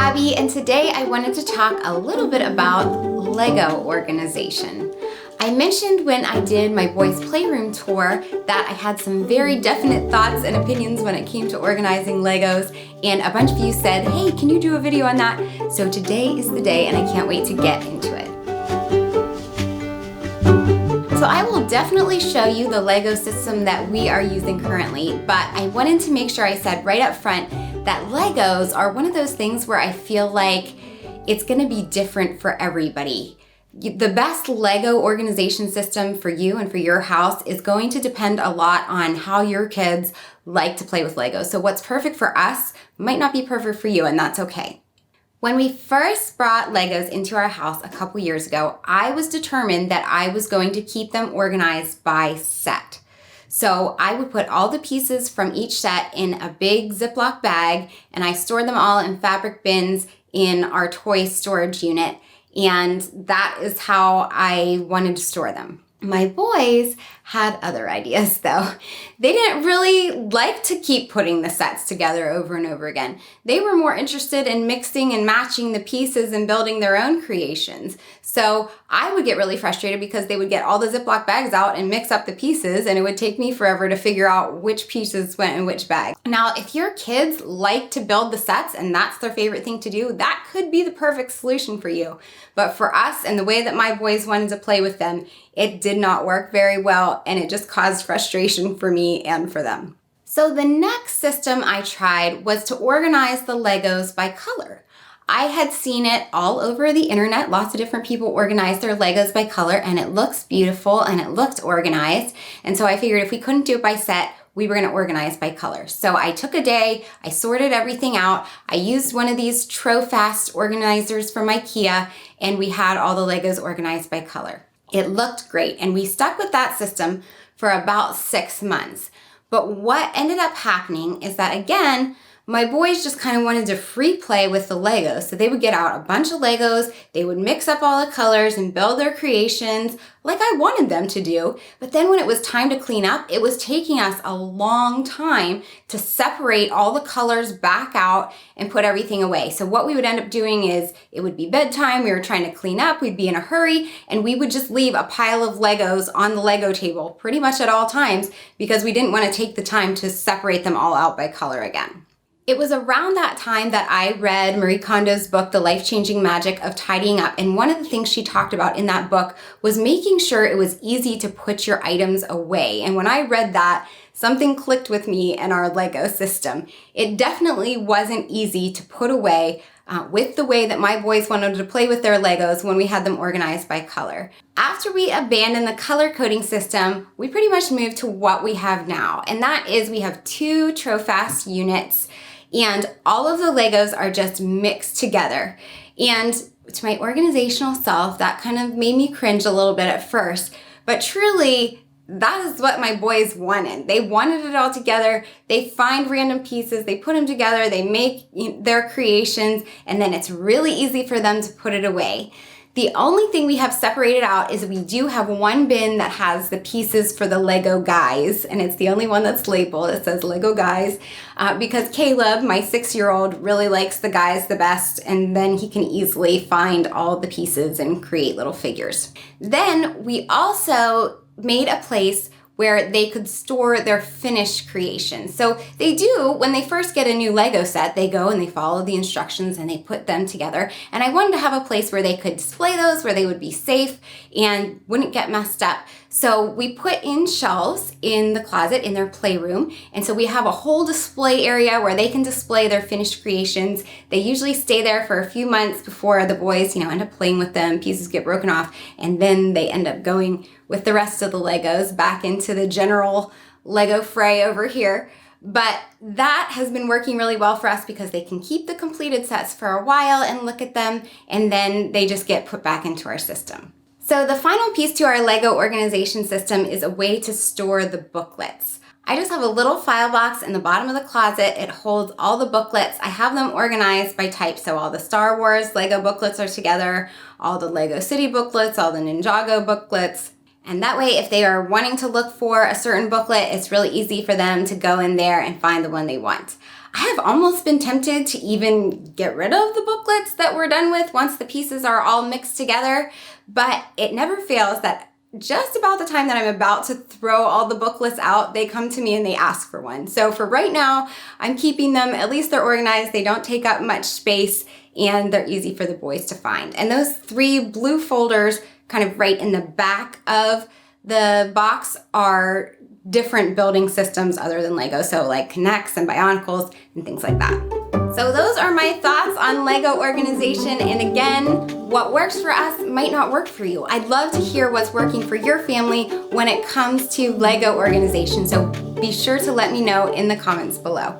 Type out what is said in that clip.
Abby, and today I wanted to talk a little bit about Lego organization. I mentioned when I did my boys' playroom tour that I had some very definite thoughts and opinions when it came to organizing Legos, and a bunch of you said, hey, can you do a video on that? So today is the day and I can't wait to get into it. So I will definitely show you the Lego system that we are using currently, but I wanted to make sure I said right up front that Legos are one of those things where I feel like it's gonna be different for everybody. The best Lego organization system for you and for your house is going to depend a lot on how your kids like to play with Legos. So what's perfect for us might not be perfect for you, and that's okay. When we first brought Legos into our house a couple years ago, I was determined that I was going to keep them organized by set. So I would put all the pieces from each set in a big Ziploc bag, and I stored them all in fabric bins in our toy storage unit. And that is how I wanted to store them. My boys had other ideas though. They didn't really like to keep putting the sets together over and over again. They were more interested in mixing and matching the pieces and building their own creations. So I would get really frustrated because they would get all the Ziploc bags out and mix up the pieces, and it would take me forever to figure out which pieces went in which bag. Now, if your kids like to build the sets and that's their favorite thing to do, that could be the perfect solution for you. But for us and the way that my boys wanted to play with them, it did not work very well, and it just caused frustration for me and for them. So the next system I tried was to organize the Legos by color. I had seen it all over the internet. Lots of different people organize their Legos by color, and it looks beautiful and it looked organized. And so I figured if we couldn't do it by set, we were going to organize by color. So I took a day, I sorted everything out. I used one of these Trofast organizers from IKEA, and we had all the Legos organized by color. It looked great, and we stuck with that system for about 6 months. But what ended up happening is that, again, my boys just kind of wanted to free play with the Legos. So they would get out a bunch of Legos, they would mix up all the colors and build their creations like I wanted them to do. But then when it was time to clean up, it was taking us a long time to separate all the colors back out and put everything away. So what we would end up doing is it would be bedtime, we were trying to clean up, we'd be in a hurry, and we would just leave a pile of Legos on the Lego table pretty much at all times because we didn't want to take the time to separate them all out by color again. It was around that time that I read Marie Kondo's book, The Life-Changing Magic of Tidying Up. And one of the things she talked about in that book was making sure it was easy to put your items away. And when I read that, something clicked with me and our Lego system. It definitely wasn't easy to put away with the way that my boys wanted to play with their Legos when we had them organized by color. After we abandoned the color coding system, we pretty much moved to what we have now. And that is we have 2 Trofast units, and all of the Legos are just mixed together. And to my organizational self, that kind of made me cringe a little bit at first, but truly, that is what my boys wanted. They wanted it all together. They find random pieces, they put them together, they make their creations, and then it's really easy for them to put it away. The only thing we have separated out is we do have one bin that has the pieces for the Lego guys, and it's the only one that's labeled. It says Lego guys because Caleb, my 6-year-old, really likes the guys the best, and then he can easily find all the pieces and create little figures. Then we also made a place where they could store their finished creations. So they do, when they first get a new Lego set, they go and they follow the instructions and they put them together. And I wanted to have a place where they could display those, where they would be safe and wouldn't get messed up. So we put in shelves in the closet in their playroom. And so we have a whole display area where they can display their finished creations. They usually stay there for a few months before the boys, end up playing with them, pieces get broken off, and then they end up going with the rest of the Legos back into the general Lego fray over here. But that has been working really well for us because they can keep the completed sets for a while and look at them, and then they just get put back into our system. So the final piece to our Lego organization system is a way to store the booklets. I just have a little file box in the bottom of the closet. It holds all the booklets. I have them organized by type. So all the Star Wars Lego booklets are together, all the Lego City booklets, all the Ninjago booklets. And that way, if they are wanting to look for a certain booklet, it's really easy for them to go in there and find the one they want. I have almost been tempted to even get rid of the booklets that we're done with once the pieces are all mixed together, but it never fails that just about the time that I'm about to throw all the booklets out, they come to me and they ask for one. So for right now, I'm keeping them. At least they're organized, they don't take up much space, and they're easy for the boys to find. And those 3 blue folders kind of right in the back of the box are different building systems other than Lego, so like Connects and Bionicles and things like that. So those are my thoughts on Lego organization, and again, what works for us might not work for you. I'd love to hear what's working for your family when it comes to Lego organization, so be sure to let me know in the comments below.